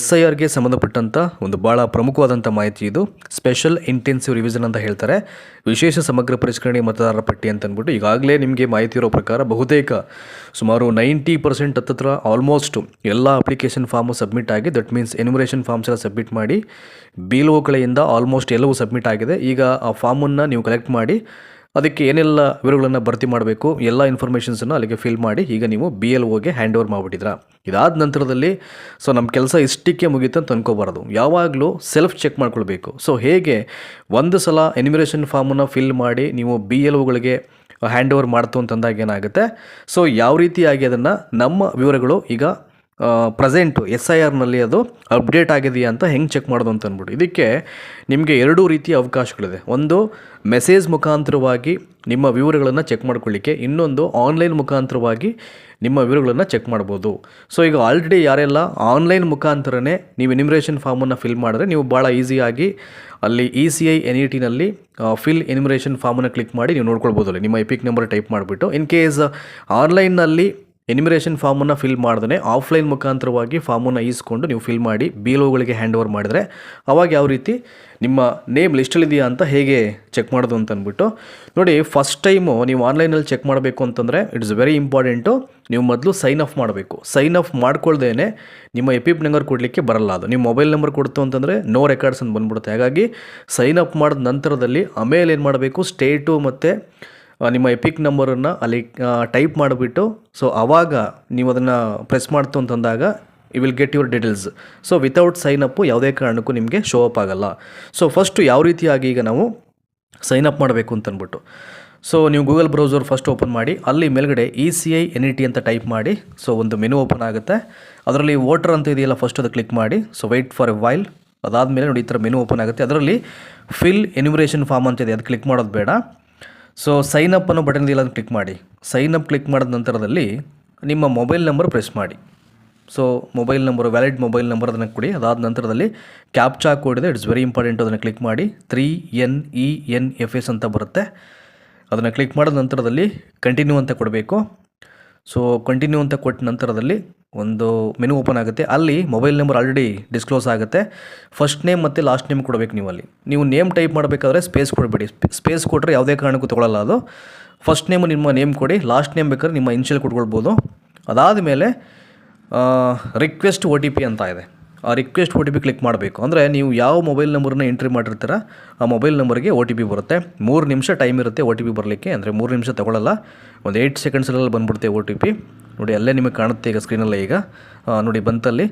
SIRಗೆ ಸಂಬಂಧಪಟ್ಟಂಥ ಒಂದು ಭಾಳ ಪ್ರಮುಖವಾದಂಥ ಮಾಹಿತಿ ಇದು. ಸ್ಪೆಷಲ್ ಇಂಟೆನ್ಸಿವ್ ರಿವಿಷನ್ ಅಂತ ಹೇಳ್ತಾರೆ. ವಿಶೇಷ ಸಮಗ್ರ ಪರಿಷ್ಕರಣೆ ಮತದಾರರ ಪಟ್ಟಿ ಅಂತ ಅಂದ್ಬಿಟ್ಟು ಈಗಾಗಲೇ ನಿಮಗೆ ಮಾಹಿತಿ ಇರೋ ಪ್ರಕಾರ ಬಹುತೇಕ ಸುಮಾರು 90% ಹತ್ತಿರ ಆಲ್ಮೋಸ್ಟ್ ಎಲ್ಲ ಅಪ್ಲಿಕೇಶನ್ ಫಾರ್ಮು ಸಬ್ಮಿಟ್ ಆಗಿ, ದಟ್ ಮೀನ್ಸ್ ಎನ್ಯುಮರೇಷನ್ ಫಾರ್ಮ್ಸ್ ಎಲ್ಲ ಸಬ್ಮಿಟ್ ಮಾಡಿ BLO ಕಡೆಯಿಂದ ಆಲ್ಮೋಸ್ಟ್ ಎಲ್ಲವೂ ಸಬ್ಮಿಟ್ ಆಗಿದೆ. ಈಗ ಆ ಫಾರ್ಮನ್ನು ನೀವು ಕಲೆಕ್ಟ್ ಮಾಡಿ ಅದಕ್ಕೆ ಏನೆಲ್ಲ ವಿವರಗಳನ್ನು ಭರ್ತಿ ಮಾಡಬೇಕು ಎಲ್ಲ ಇನ್ಫಾರ್ಮೇಷನ್ಸನ್ನು ಅಲ್ಲಿಗೆ ಫಿಲ್ ಮಾಡಿ ಈಗ ನೀವು BLOಗೆ ಹ್ಯಾಂಡ್ ಓವರ್ ಮಾಡಿಬಿಟ್ಟಿದ್ರ. ಇದಾದ ನಂತರದಲ್ಲಿ ನಮ್ಮ ಕೆಲಸ ಇಷ್ಟಕ್ಕೆ ಮುಗೀತು ಅಂತ ಅನ್ಕೋಬಾರ್ದು, ಯಾವಾಗಲೂ ಸೆಲ್ಫ್ ಚೆಕ್ ಮಾಡ್ಕೊಳ್ಬೇಕು. ಹೇಗೆ ಒಂದು ಸಲ ಎನ್ಯುಮರೇಷನ್ ಫಾರ್ಮನ್ನು ಫಿಲ್ ಮಾಡಿ ನೀವು BLOಗಳಿಗೆ ಹ್ಯಾಂಡ್ ಓವರ್ ಮಾಡ್ತು ಅಂತಂದಾಗ ಏನಾಗುತ್ತೆ, ಯಾವ ರೀತಿಯಾಗಿ ಅದನ್ನು ನಮ್ಮ ವಿವರಗಳು ಈಗ ಪ್ರೆಸೆಂಟು SIRನಲ್ಲಿ ಅದು ಅಪ್ಡೇಟ್ ಆಗಿದೆಯಾ ಅಂತ ಹೆಂಗೆ ಚೆಕ್ ಮಾಡೋದು ಅಂತ ಅಂದ್ಬಿಟ್ಟು ಇದಕ್ಕೆ ನಿಮಗೆ ಎರಡೂ ರೀತಿಯ ಅವಕಾಶಗಳಿದೆ. ಒಂದು ಮೆಸೇಜ್ ಮುಖಾಂತರವಾಗಿ ನಿಮ್ಮ ವಿವರಗಳನ್ನು ಚೆಕ್ ಮಾಡ್ಕೊಳ್ಳಿಕ್ಕೆ, ಇನ್ನೊಂದು ಆನ್ಲೈನ್ ಮುಖಾಂತರವಾಗಿ ನಿಮ್ಮ ವಿವರಗಳನ್ನು ಚೆಕ್ ಮಾಡ್ಬೋದು. ಈಗ ಆಲ್ರೆಡಿ ಯಾರೆಲ್ಲ ಆನ್ಲೈನ್ ಮುಖಾಂತರನೇ ನೀವು ಎನ್ಯುಮರೇಷನ್ ಫಾರ್ಮನ್ನು ಫಿಲ್ ಮಾಡಿದ್ರೆ ನೀವು ಭಾಳ ಈಸಿಯಾಗಿ ಅಲ್ಲಿ ECI NETನಲ್ಲಿ ಫಿಲ್ ಎನ್ಯುಮರೇಷನ್ ಫಾರ್ಮನ್ನು ಕ್ಲಿಕ್ ಮಾಡಿ ನೀವು ನೋಡ್ಕೊಳ್ಬೋದು. ಅಲ್ಲಿ ನಿಮ್ಮ ಎಪಿಕ್ ನಂಬರ್ ಟೈಪ್ ಮಾಡಿಬಿಟ್ಟು ಇನ್ ಕೇಸ್ ಆನ್ಲೈನ್ನಲ್ಲಿ ಎನ್ಯುಮರೇಷನ್ ಫಾರ್ಮನ್ನು ಫಿಲ್ ಮಾಡಿದ್ರೆ ಆಫ್ಲೈನ್ ಮುಖಾಂತರವಾಗಿ ಫಾರ್ಮನ್ನು ಈಸ್ಕೊಂಡು ನೀವು ಫಿಲ್ ಮಾಡಿ BLOಗಳಿಗೆ ಹ್ಯಾಂಡ್ ಓವರ್ ಮಾಡಿದರೆ ಅವಾಗ ಯಾವ ರೀತಿ ನಿಮ್ಮ ನೇಮ್ ಲಿಸ್ಟಲ್ಲಿದೆಯಾ ಅಂತ ಹೇಗೆ ಚೆಕ್ ಮಾಡೋದು ಅಂತ ಅಂದ್ಬಿಟ್ಟು ನೋಡಿ. ಫಸ್ಟ್ ಟೈಮು ನೀವು ಆನ್ಲೈನಲ್ಲಿ ಚೆಕ್ ಮಾಡಬೇಕು ಅಂತಂದರೆ ಇಟ್ಸ್ ವೆರಿ ಇಂಪಾರ್ಟೆಂಟು. ನೀವು ಮೊದಲು ಸೈನ್ ಅಪ್ ಮಾಡಬೇಕು. ಸೈನ್ ಅಪ್ ಮಾಡ್ಕೊಳ್ದೇನೆ ನಿಮ್ಮ ಎಪಿಕ್ ನಂಬರ್ ಕೊಡಲಿಕ್ಕೆ ಬರಲ್ಲ. ಅದು ನಿಮ್ಮ ಮೊಬೈಲ್ ನಂಬರ್ ಕೊಡ್ತು ಅಂತಂದರೆ ನೋ ರೆಕಾರ್ಡ್ಸ್ ಅಂತ ಬಂದ್ಬಿಡುತ್ತೆ. ಹಾಗಾಗಿ ಸೈನ್ ಅಪ್ ಮಾಡಿದ ನಂತರದಲ್ಲಿ ಆಮೇಲೆ ಏನು ಮಾಡಬೇಕು, ಸ್ಟೇಟು ಮತ್ತು ನಿಮ್ಮ ಎಪಿಕ್ ನಂಬರನ್ನು ಅಲ್ಲಿ ಟೈಪ್ ಮಾಡಿಬಿಟ್ಟು ಆವಾಗ ನೀವು ಅದನ್ನು ಪ್ರೆಸ್ ಮಾಡ್ತು ಅಂತಂದಾಗ you will get your details. Without sign up ಯಾವುದೇ ಕಾರಣಕ್ಕೂ ನಿಮಗೆ ಶೋ ಅಪ್ ಆಗಲ್ಲ. ಫಸ್ಟು ಯಾವ ರೀತಿಯಾಗಿ ಈಗ ನಾವು ಸೈನ್ ಅಪ್ ಮಾಡಬೇಕು ಅಂತಂದ್ಬಿಟ್ಟು ನೀವು ಗೂಗಲ್ ಬ್ರೌಸರ್ ಫಸ್ಟ್ ಓಪನ್ ಮಾಡಿ ಅಲ್ಲಿ ಮೇಲ್ಗಡೆ ECI NET ಅಂತ ಟೈಪ್ ಮಾಡಿ ಒಂದು ಮೆನು ಓಪನ್ ಆಗುತ್ತೆ. ಅದರಲ್ಲಿ ವೋಟರ್ ಅಂತ ಇದೆಯಲ್ಲ, ಫಸ್ಟ್ ಅದು ಕ್ಲಿಕ್ ಮಾಡಿ. Wait for A while. ಅದಾದಮೇಲೆ ನೋಡಿ ಈ ಥರ ಮೆನು ಓಪನ್ ಆಗುತ್ತೆ. ಅದರಲ್ಲಿ ಫಿಲ್ ಎನ್ಯುಮರೇಷನ್ ಫಾರ್ಮ್ ಅಂತ ಇದೆ, ಅದು ಕ್ಲಿಕ್ ಮಾಡೋದು ಬೇಡ. ಸೈನ್ ಅಪ್ ಅನ್ನೋ ಬಟನ್ ಇದೆಯಲ್ಲ, ಅದನ್ನು ಕ್ಲಿಕ್ ಮಾಡಿ. ಸೈನ್ ಅಪ್ ಕ್ಲಿಕ್ ಮಾಡಿದ ನಂತರದಲ್ಲಿ ನಿಮ್ಮ ಮೊಬೈಲ್ ನಂಬರ್ ಪ್ರೆಸ್ ಮಾಡಿ. Mobile number, valid mobile number ಅದನ್ನು ಕೊಡಿ. ಅದಾದ ನಂತರದಲ್ಲಿ ಕ್ಯಾಪ್ಚಾ ಕೋಡ್ ಇದೆ, ಇಟ್ಸ್ ವೆರಿ ಇಂಪಾರ್ಟೆಂಟ್. ಅದನ್ನು ಕ್ಲಿಕ್ ಮಾಡಿ. 3NENFS ಅಂತ ಬರುತ್ತೆ. ಅದನ್ನು ಕ್ಲಿಕ್ ಮಾಡಿದ ನಂತರದಲ್ಲಿ ಕಂಟಿನ್ಯೂ ಅಂತ ಕೊಡಬೇಕು. ಕಂಟಿನ್ಯೂ ಅಂತ ಕೊಟ್ಟ ನಂತರದಲ್ಲಿ ಒಂದು ಮೆನು ಓಪನ್ ಆಗುತ್ತೆ. ಅಲ್ಲಿ ಮೊಬೈಲ್ ನಂಬರ್ ಆಲ್ರೆಡಿ ಡಿಸ್ಕ್ಲೋಸ್ ಆಗುತ್ತೆ. ಫಸ್ಟ್ ನೇಮ್ ಮತ್ತು ಲಾಸ್ಟ್ ನೇಮ್ ಕೊಡಬೇಕು. ನೀವು ನೇಮ್ ಟೈಪ್ ಮಾಡಬೇಕಾದ್ರೆ ಸ್ಪೇಸ್ ಕೊಡಬೇಡಿ. ಸ್ಪೇಸ್ ಕೊಟ್ಟರೆ ಯಾವುದೇ ಕಾರಣಕ್ಕೂ ತೊಗೊಳ್ಳಲ್ಲ ಅದು. ಫಸ್ಟ್ ನೇಮು ನಿಮ್ಮ ನೇಮ್ ಕೊಡಿ, ಲಾಸ್ಟ್ ನೇಮ್ ಬೇಕಾದ್ರೆ ನಿಮ್ಮ ಇನ್ಷಿಯಲ್ ಕೊಟ್ಕೊಳ್ಬೋದು. ಅದಾದಮೇಲೆ ರಿಕ್ವೆಸ್ಟ್ OTP ಅಂತ ಇದೆ, ಆ ರಿಕ್ವೆಸ್ಟ್ OTP ಕ್ಲಿಕ್ ಮಾಡಬೇಕು. ಅಂದರೆ ನೀವು ಯಾವ ಮೊಬೈಲ್ ನಂಬರನ್ನ ಎಂಟ್ರಿ ಮಾಡಿರ್ತೀರ ಆ ಮೊಬೈಲ್ ನಂಬರ್ಗೆ OTP ಬರುತ್ತೆ. 3 ನಿಮಿಷ ಟೈಮ್ ಇರುತ್ತೆ OTP ಬರಲಿಕ್ಕೆ. ಅಂದರೆ 3 ನಿಮಿಷ ತೊಗೊಳ್ಳಲ್ಲ, ಒಂದು 8 ಸೆಕೆಂಡ್ಸಲ್ಲಿ ಬಂದ್ಬಿಡುತ್ತೆ OTP. ನೋಡಿ ಅಲ್ಲೇ ನಿಮಗೆ ಕಾಣುತ್ತೆ ಈಗ ಸ್ಕ್ರೀನಲ್ಲೇ. ಈಗ ನೋಡಿ ಬಂತಲ್ಲಿ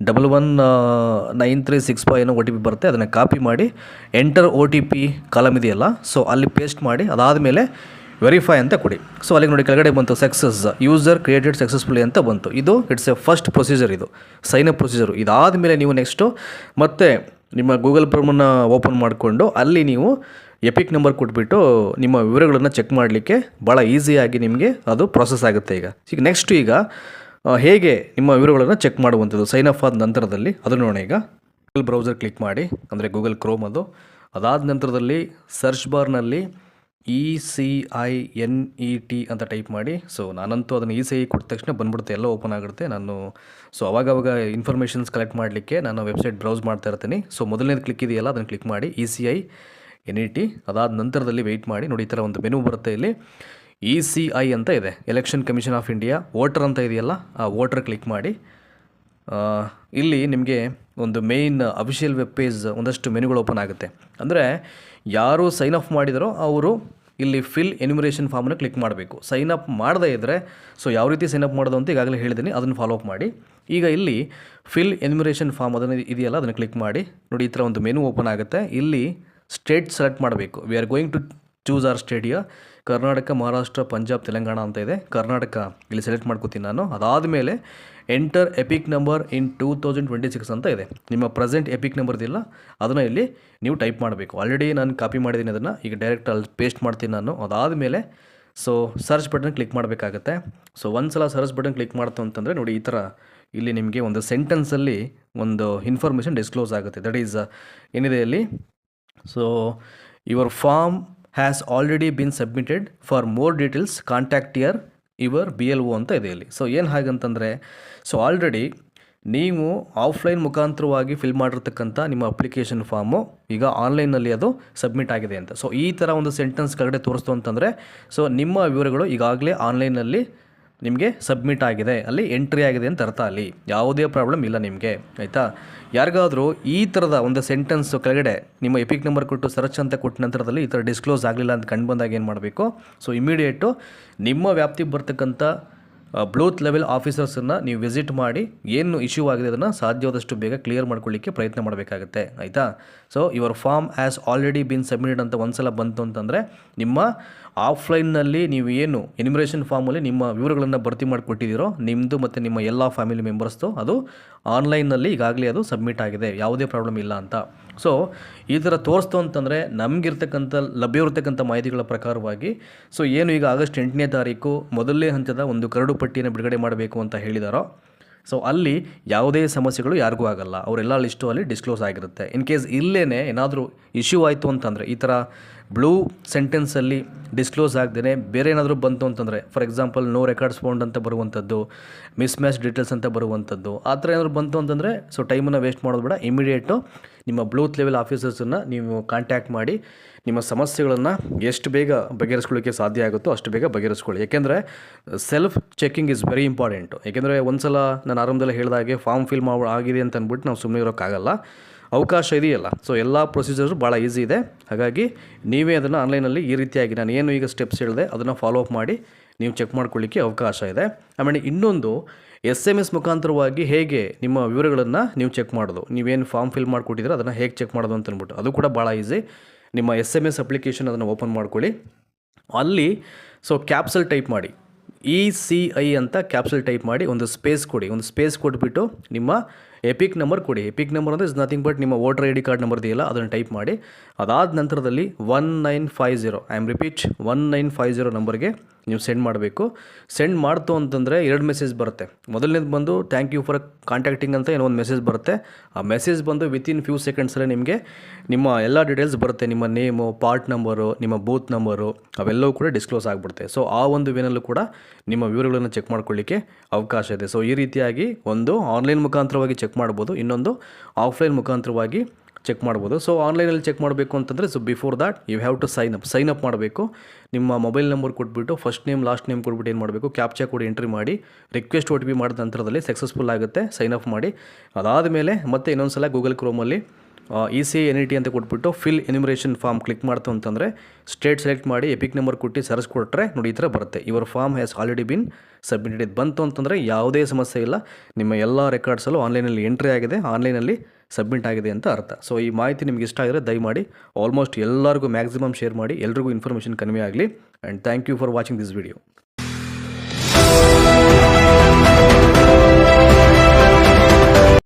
119365 ಏನೋ OTP ಬರುತ್ತೆ. ಅದನ್ನು ಕಾಪಿ ಮಾಡಿ ಎಂಟರ್ OTP ಕಾಲಮ್ ಇದೆಯಲ್ಲ, ಅಲ್ಲಿ ಪೇಸ್ಟ್ ಮಾಡಿ. ಅದಾದಮೇಲೆ ವೆರಿಫೈ ಅಂತ ಕೊಡಿ. ಅಲ್ಲಿಗೆ ನೋಡಿ ಕೆಳಗಡೆ ಬಂತು ಸಕ್ಸಸ್, ಯೂಸರ್ ಕ್ರಿಯೇಟೆಡ್ ಸಕ್ಸಸ್ಫುಲಿ ಅಂತ ಬಂತು. ಇದು ಇಟ್ಸ್ ಎ ಫಸ್ಟ್ ಪ್ರೊಸೀಜರ್, ಇದು ಸೈನ್ ಅಪ್ ಪ್ರೊಸೀಜರು. ಇದಾದಮೇಲೆ ನೀವು ನೆಕ್ಸ್ಟು ಮತ್ತೆ ನಿಮ್ಮ ಗೂಗಲ್ ಕ್ರೋಮನ್ನು ಓಪನ್ ಮಾಡಿಕೊಂಡು ಅಲ್ಲಿ ನೀವು ಎಪಿಕ್ ನಂಬರ್ ಕೊಟ್ಬಿಟ್ಟು ನಿಮ್ಮ ವಿವರಗಳನ್ನು ಚೆಕ್ ಮಾಡಲಿಕ್ಕೆ ಭಾಳ ಈಸಿಯಾಗಿ ನಿಮಗೆ ಅದು ಪ್ರೊಸೆಸ್ ಆಗುತ್ತೆ. ಈಗ ನೆಕ್ಸ್ಟ್ ಹೇಗೆ ನಿಮ್ಮ ವಿವರಗಳನ್ನು ಚೆಕ್ ಮಾಡುವಂಥದ್ದು ಸೈನ್ ಅಪ್ ಆದ ನಂತರದಲ್ಲಿ ಅದನ್ನು ನೋಡೋಣ. ಈಗ ಗೂಗಲ್ ಬ್ರೌಸರ್ ಕ್ಲಿಕ್ ಮಾಡಿ, ಅಂದರೆ ಗೂಗಲ್ ಕ್ರೋಮ್ ಅದು. ಅದಾದ ನಂತರದಲ್ಲಿ ಸರ್ಚ್ ಬಾರ್ನಲ್ಲಿ ECI NET ಅಂತ ಟೈಪ್ ಮಾಡಿ. ನಾನಂತೂ ಅದನ್ನು ECI ಕೊಟ್ಟ ತಕ್ಷಣ ಬಂದ್ಬಿಡುತ್ತೆ, ಎಲ್ಲ ಓಪನ್ ಆಗಿರುತ್ತೆ. ನಾನು ಅವಾಗವಾಗ ಇನ್ಫಾರ್ಮೇಷನ್ಸ್ ಕಲೆಕ್ಟ್ ಮಾಡಲಿಕ್ಕೆ ನಾನು ವೆಬ್ಸೈಟ್ ಬ್ರೌಸ್ ಮಾಡ್ತಾ ಇರ್ತೀನಿ. ಮೊದಲನೇದು ಕ್ಲಿಕ್ ಇದೆಯಲ್ಲ, ಅದನ್ನು ಕ್ಲಿಕ್ ಮಾಡಿ ECI NET. ಅದಾದ ನಂತರದಲ್ಲಿ ವೆಯ್ಟ್ ಮಾಡಿ. ನೋಡಿ ಈ ಥರ ಒಂದು ಮೆನು ಬರುತ್ತೆ. ಇಲ್ಲಿ ECI ಅಂತ ಇದೆ, election commission of India. Voter ಅಂತ ಇದೆಯಲ್ಲ, ಆ ವೋಟರ್ ಕ್ಲಿಕ್ ಮಾಡಿ. ಇಲ್ಲಿ ನಿಮಗೆ ಒಂದು ಮೇಯ್ನ್ ಅಫಿಷಿಯಲ್ ವೆಬ್ ಪೇಜ್ ಒಂದಷ್ಟು ಮೆನುಗಳು ಓಪನ್ ಆಗುತ್ತೆ. ಅಂದರೆ ಯಾರು ಸೈನ್ ಅಪ್ ಮಾಡಿದರೋ ಅವರು ಇಲ್ಲಿ ಫಿಲ್ ಎನ್ಯುಮರೇಷನ್ ಫಾರ್ಮನ್ನು ಕ್ಲಿಕ್ ಮಾಡಬೇಕು. ಸೈನ್ ಅಪ್ ಮಾಡದೇ ಇದ್ದರೆ ಯಾವ ರೀತಿ ಸೈನ್ ಅಪ್ ಮಾಡೋದು ಅಂತ ಈಗಾಗಲೇ ಹೇಳಿದ್ದೀನಿ, ಅದನ್ನು ಫಾಲೋ ಅಪ್ ಮಾಡಿ. ಈಗ ಇಲ್ಲಿ ಫಿಲ್ ಎನ್ಯುಮರೇಷನ್ ಫಾರ್ಮ್ ಅದನ್ನು ಇದೆಯಲ್ಲ, ಅದನ್ನು ಕ್ಲಿಕ್ ಮಾಡಿ. ನೋಡಿ ಈ ಥರ ಒಂದು ಮೆನು ಓಪನ್ ಆಗುತ್ತೆ. ಇಲ್ಲಿ ಸ್ಟೇಟ್ ಸೆಲೆಕ್ಟ್ ಮಾಡಬೇಕು. We are going to choose our state. Karnataka, Maharashtra, Punjab, Telangana ಅಂತ ಇದೆ. ಕರ್ನಾಟಕ ಇಲ್ಲಿ ಸೆಲೆಕ್ಟ್ ಮಾಡ್ಕೋತೀನಿ ನಾನು. ಅದಾದಮೇಲೆ ಎಂಟರ್ ಎಪಿಕ್ ನಂಬರ್ ಇನ್ 2026 ಅಂತ ಇದೆ. ನಿಮ್ಮ ಪ್ರೆಸೆಂಟ್ ಎಪಿಕ್ ನಂಬರ್ ಇದೆಯಲ್ಲ, ಅದನ್ನು ಇಲ್ಲಿ ನೀವು ಟೈಪ್ ಮಾಡಬೇಕು. ಆಲ್ರೆಡಿ ನಾನು ಕಾಪಿ ಮಾಡಿದ್ದೀನಿ ಅದನ್ನು, ಈಗ ಡೈರೆಕ್ಟ್ ಅಲ್ಲಿ ಪೇಸ್ಟ್ ಮಾಡ್ತೀನಿ ನಾನು. ಅದಾದಮೇಲೆ ಸರ್ಚ್ ಬಟನ್ ಕ್ಲಿಕ್ ಮಾಡಬೇಕಾಗತ್ತೆ. ಒಂದು ಸಲ ಸರ್ಚ್ ಬಟನ್ ಕ್ಲಿಕ್ ಮಾಡ್ತು ಅಂತಂದರೆ ನೋಡಿ ಈ ಥರ ಇಲ್ಲಿ ನಿಮಗೆ ಒಂದು ಸೆಂಟೆನ್ಸಲ್ಲಿ ಒಂದು ಇನ್ಫಾರ್ಮೇಷನ್ ಡಿಸ್ಕ್ಲೋಸ್ ಆಗುತ್ತೆ. ದಟ್ ಈಸ್ ಏನಿದೆ ಇಲ್ಲಿ, your form has already been submitted. For more details contact your BLO ಅಂತ ಇದೆ ಇಲ್ಲಿ. ಏನು ಹಾಗಂತಂದರೆ ಆಲ್ರೆಡಿ ನೀವು ಆಫ್ಲೈನ್ ಮುಖಾಂತರವಾಗಿ ಫಿಲ್ ಮಾಡಿರ್ತಕ್ಕಂಥ ನಿಮ್ಮ ಅಪ್ಲಿಕೇಶನ್ ಫಾರ್ಮು ಈಗ ಆನ್ಲೈನಲ್ಲಿ ಅದು ಸಬ್ಮಿಟ್ ಆಗಿದೆ ಅಂತ. ಸೊ ಈ ಥರ ಒಂದು ಸೆಂಟೆನ್ಸ್ ಕೆಳಗಡೆ ತೋರಿಸ್ತು ಅಂತಂದರೆ ಸೊ ನಿಮ್ಮ ವಿವರಗಳು ಈಗಾಗಲೇ ಆನ್ಲೈನಲ್ಲಿ ನಿಮಗೆ ಸಬ್ಮಿಟ್ ಆಗಿದೆ, ಅಲ್ಲಿ ಎಂಟ್ರಿ ಆಗಿದೆ ಅಂತ ಅರ್ಥ. ಅಲ್ಲಿ ಯಾವುದೇ ಪ್ರಾಬ್ಲಮ್ ಇಲ್ಲ ನಿಮಗೆ, ಆಯಿತಾ. ಯಾರಿಗಾದರೂ ಈ ಥರದ ಒಂದು ಸೆಂಟೆನ್ಸ್ ಕೆಳಗಡೆ ನಿಮ್ಮ ಎಪಿಕ್ ನಂಬರ್ ಕೊಟ್ಟು ಸರ್ಚ್ ಅಂತ ಕೊಟ್ಟ ನಂತರದಲ್ಲಿ ಈ ಥರ ಡಿಸ್ಕ್ಲೋಸ್ ಆಗಲಿಲ್ಲ ಅಂತ ಕಂಡು ಬಂದಾಗ ಏನು ಮಾಡಬೇಕು, ಸೊ ಇಮಿಡಿಯೇಟು ನಿಮ್ಮ ವ್ಯಾಪ್ತಿಗೆ ಬರ್ತಕ್ಕಂಥ ಬ್ಲೂತ್ ಲೆವೆಲ್ ಆಫೀಸರ್ಸನ್ನು ನೀವು ವಿಸಿಟ್ ಮಾಡಿ ಏನು ಇಶ್ಯೂ ಆಗಿದೆ ಅದನ್ನು ಸಾಧ್ಯವಾದಷ್ಟು ಬೇಗ ಕ್ಲಿಯರ್ ಮಾಡ್ಕೊಳ್ಳಿಕ್ಕೆ ಪ್ರಯತ್ನ ಮಾಡಬೇಕಾಗುತ್ತೆ, ಆಯಿತಾ. So your form has already been submitted ಅಂತ ಒಂದ್ಸಲ ಬಂತು ಅಂತಂದರೆ ನಿಮ್ಮ ಆಫ್ಲೈನ್ನಲ್ಲಿ ನೀವು ಏನು ಎನ್ಯುಮರೇಷನ್ ಫಾರ್ಮಲ್ಲಿ ನಿಮ್ಮ ವಿವರಗಳನ್ನು ಭರ್ತಿ ಮಾಡಿಕೊಟ್ಟಿದ್ದೀರೋ ನಿಮ್ಮದು ಮತ್ತು ನಿಮ್ಮ ಎಲ್ಲ ಫ್ಯಾಮಿಲಿ ಮೆಂಬರ್ಸ್ದು ಅದು ಆನ್ಲೈನ್ನಲ್ಲಿ ಈಗಾಗಲೇ ಅದು ಸಬ್ಮಿಟ್ ಆಗಿದೆ, ಯಾವುದೇ ಪ್ರಾಬ್ಲಮ್ ಇಲ್ಲ ಅಂತ. ಸೊ ಈ ಥರ ತೋರಿಸ್ತು ಅಂತಂದರೆ ನಮಗಿರ್ತಕ್ಕಂಥ ಲಭ್ಯವಿರ್ತಕ್ಕಂಥ ಮಾಹಿತಿಗಳ ಪ್ರಕಾರವಾಗಿ ಸೊ ಏನು ಈಗ ಆಗಸ್ಟ್ 8ನೇ ತಾರೀಕು ಮೊದಲನೇ ಹಂತದ ಒಂದು ಕರಡು ಪಟ್ಟಿಯನ್ನು ಬಿಡುಗಡೆ ಮಾಡಬೇಕು ಅಂತ ಹೇಳಿದಾರೋ, ಸೊ ಅಲ್ಲಿ ಯಾವುದೇ ಸಮಸ್ಯೆಗಳು ಯಾರಿಗೂ ಆಗಲ್ಲ, ಅವರೆಲ್ಲ ಲಿಸ್ಟು ಅಲ್ಲಿ ಡಿಸ್ಕ್ಲೋಸ್ ಆಗಿರುತ್ತೆ. ಇನ್ ಕೇಸ್ ಇಲ್ಲೇ ಏನಾದರೂ ಇಶ್ಯೂ ಆಯಿತು ಅಂತಂದರೆ ಈ ಥರ ಬ್ಲೂ ಸೆಂಟೆನ್ಸಲ್ಲಿ ಡಿಸ್ಕ್ಲೋಸ್ ಆಗದೇ ಬೇರೆ ಏನಾದರೂ ಬಂತು ಅಂತಂದರೆ, for example no records found ಅಂತ ಬರುವಂಥದ್ದು, ಮಿಸ್ ಮ್ಯಾಚ್ ಡೀಟೇಲ್ಸ್ ಅಂತ ಬರುವಂಥದ್ದು, ಆ ಥರ ಏನಾದರೂ ಬಂತು ಅಂತಂದರೆ ಸೊ ಟೈಮನ್ನು ವೇಸ್ಟ್ ಮಾಡೋದು ಬೇಡ, ಇಮಿಡಿಯೇಟು ನಿಮ್ಮ ಬ್ಲೂತ್ ಲೆವೆಲ್ ಆಫೀಸರ್ಸನ್ನು ನೀವು ಕಾಂಟ್ಯಾಕ್ಟ್ ಮಾಡಿ ನಿಮ್ಮ ಸಮಸ್ಯೆಗಳನ್ನು ಎಷ್ಟು ಬೇಗ ಬಗೆಹರಿಸ್ಕೊಳ್ಳೋಕ್ಕೆ ಸಾಧ್ಯ ಆಗುತ್ತೋ ಅಷ್ಟು ಬೇಗ ಬಗೆಹರಿಸ್ಕೊಳ್ಳಿ. ಏಕೆಂದರೆ self checking is very important. ಏಕೆಂದರೆ ಒಂದು ಸಲ ನಾನು ಆರಂಭದಲ್ಲಿ ಹೇಳಿದಾಗೆ ಫಾರ್ಮ್ ಫಿಲ್ ಆಗಿದೆ ಅಂತ ಅಂದ್ಬಿಟ್ಟು ನಾವು ಸುಮ್ಮನೆ ಇರೋಕ್ಕಾಗಲ್ಲ, ಅವಕಾಶ ಇದೆಯಲ್ಲ. ಸೊ ಎಲ್ಲ ಪ್ರೊಸೀಜರ್ಸ್ ಭಾಳ ಈಸಿ ಇದೆ, ಹಾಗಾಗಿ ನೀವೇ ಅದನ್ನು ಆನ್ಲೈನಲ್ಲಿ ಈ ರೀತಿಯಾಗಿ ನಾನು ಏನು ಈಗ ಸ್ಟೆಪ್ಸ್ ಹೇಳಿದೆ ಅದನ್ನು ಫಾಲೋ ಅಪ್ ಮಾಡಿ ನೀವು ಚೆಕ್ ಮಾಡ್ಕೊಳ್ಳಿಕ್ಕೆ ಅವಕಾಶ ಇದೆ. ಆಮೇಲೆ ಇನ್ನೊಂದು SMS ಮುಖಾಂತರವಾಗಿ ಹೇಗೆ ನಿಮ್ಮ ವಿವರಗಳನ್ನು ನೀವು ಚೆಕ್ ಮಾಡೋದು, ನೀವೇನು ಫಾರ್ಮ್ ಫಿಲ್ ಮಾಡಿಕೊಟ್ಟಿದ್ರೆ ಅದನ್ನು ಹೇಗೆ ಚೆಕ್ ಮಾಡೋದು ಅಂತ ಅಂದ್ಬಿಟ್ಟು ಅದು ಕೂಡ ಭಾಳ ಈಸಿ. ನಿಮ್ಮ SMS ಅಪ್ಲಿಕೇಶನ್ ಅದನ್ನು ಓಪನ್ ಮಾಡ್ಕೊಳ್ಳಿ, ಅಲ್ಲಿ ಸೊ ಕ್ಯಾಪ್ಸಲ್ ಟೈಪ್ ಮಾಡಿ, ECI ಅಂತ ಕ್ಯಾಪ್ಸಲ್ ಟೈಪ್ ಮಾಡಿ ಒಂದು ಸ್ಪೇಸ್ ಕೊಡಿ, ಒಂದು ಸ್ಪೇಸ್ ಕೊಟ್ಬಿಟ್ಟು ನಿಮ್ಮ ಎಪಿಕ್ ನಂಬರ್ ಕೊಡಿ. ಎಪಿಕ್ ನಂಬರ್ ಅಂದರೆ ಇಸ್ ನಥಿಂಗ್ ಬಟ್ ನಿಮ್ಮ ವೋಟರ್ ID ಕಾರ್ಡ್ ನಂಬರ್ ಇದೆಯಲ್ಲ ಅದನ್ನು ಟೈಪ್ ಮಾಡಿ. ಅದಾದ ನಂತರದಲ್ಲಿ 1950 ಐ ಆಮ್ ರಿಪೀಟ್ 1950 ನಂಬರ್ಗೆ ನೀವು ಸೆಂಡ್ ಮಾಡಬೇಕು. ಸೆಂಡ್ ಮಾಡ್ತು ಅಂತಂದರೆ 2 ಮೆಸೇಜ್ ಬರುತ್ತೆ. ಮೊದಲನೇದು ಬಂದು ಥ್ಯಾಂಕ್ ಯು ಫಾರ್ ಕಾಂಟ್ಯಾಕ್ಟಿಂಗ್ ಅಂತ ಏನೋ ಒಂದು ಮೆಸೇಜ್ ಬರುತ್ತೆ. ಆ ಮೆಸೇಜ್ ಬಂದು ವಿತಿನ್ ಫ್ಯೂ ಸೆಕೆಂಡ್ಸಲ್ಲೇ ನಿಮಗೆ ನಿಮ್ಮ ಎಲ್ಲ ಡೀಟೇಲ್ಸ್ ಬರುತ್ತೆ, ನಿಮ್ಮ ನೇಮು, ಪಾರ್ಟ್ ನಂಬರು, ನಿಮ್ಮ ಬೂತ್ ನಂಬರು ಅವೆಲ್ಲವೂ ಕೂಡ ಡಿಸ್ಕ್ಲೋಸ್ ಆಗಿಬಿಡುತ್ತೆ. ಸೊ ಆ ಒಂದು ವೇನಲ್ಲೂ ಕೂಡ ನಿಮ್ಮ ವಿವರಗಳನ್ನು ಚೆಕ್ ಮಾಡ್ಕೊಳ್ಳಿಕ್ಕೆ ಅವಕಾಶ ಇದೆ. ಸೊ ಈ ರೀತಿಯಾಗಿ ಒಂದು ಆನ್ಲೈನ್ ಮುಖಾಂತರವಾಗಿ ಚೆಕ್ ಮಾಡ್ಬೋದು, ಇನ್ನೊಂದು ಆಫ್ಲೈನ್ ಮುಖಾಂತರವಾಗಿ ಚೆಕ್ ಮಾಡ್ಬೋದು. ಸೊ ಆನ್ಲೈನಲ್ಲಿ ಚೆಕ್ ಮಾಡಬೇಕು ಅಂತಂದರೆ so before that you have to sign up ಮಾಡಬೇಕು. ನಿಮ್ಮ ಮೊಬೈಲ್ ನಂಬರ್ ಕೊಟ್ಬಿಟ್ಟು ಫಸ್ಟ್ ನೇಮ್ ಲಾಸ್ಟ್ ನೇಮ್ ಕೊಟ್ಬಿಟ್ಟು ಏನು ಮಾಡಬೇಕು, ಕ್ಯಾಪ್ಚಾ ಕೋಡ್ ಎಂಟ್ರಿ ಮಾಡಿ ರಿಕ್ವೆಸ್ಟ್ OTP ಮಾಡಿದ ನಂತರದಲ್ಲಿ ಸಕ್ಸಸ್ಫುಲ್ ಆಗುತ್ತೆ, ಸೈನ್ ಅಪ್ ಮಾಡಿ. ಅದಾದ ಮೇಲೆ ಮತ್ತೆ ಇನ್ನೊಂದು ಸಲ ಗೂಗಲ್ ಕ್ರೋಮಲ್ಲಿ ECI NET ಅಂತ ಕೊಟ್ಬಿಟ್ಟು ಫಿಲ್ ಎನ್ಯುಮರೇಷನ್ ಫಾರ್ಮ್ ಕ್ಲಿಕ್ ಮಾಡ್ತು ಅಂತಂದರೆ ಸ್ಟೇಟ್ ಸೆಲೆಕ್ಟ್ ಮಾಡಿ ಎಪಿಕ್ ನಂಬರ್ ಕೊಟ್ಟು ಸರ್ಚ್ ಕೊಟ್ಟರೆ ನೋಡಿ ಈ ಥರ ಬರುತ್ತೆ, your form has already been submitted ಬಂತು ಅಂತಂದರೆ ಯಾವುದೇ ಸಮಸ್ಯೆ ಇಲ್ಲ, ನಿಮ್ಮ ಎಲ್ಲ ರೆಕಾರ್ಡ್ಸಲ್ಲೂ ಆನ್ಲೈನಲ್ಲಿ ಎಂಟ್ರಿ ಆಗಿದೆ, ಆನ್ಲೈನಲ್ಲಿ ಸಬ್ಮಿಟ್ ಆಗಿದೆ ಅಂತ ಅರ್ಥ. ಸೊ ಈ ಮಾಹಿತಿ ನಿಮಗೆ ಇಷ್ಟ ಆಗಿದ್ರೆ ದಯಮಾಡಿ ಆಲ್ಮೋಸ್ಟ್ ಎಲ್ಲರಿಗೂ ಮ್ಯಾಕ್ಸಿಮಮ್ ಶೇರ್ ಮಾಡಿ, ಎಲ್ರಿಗೂ ಇನ್ಫಾರ್ಮೇಷನ್ ಕನ್ವೆ ಆಗಲಿ. And thank you for watching this video.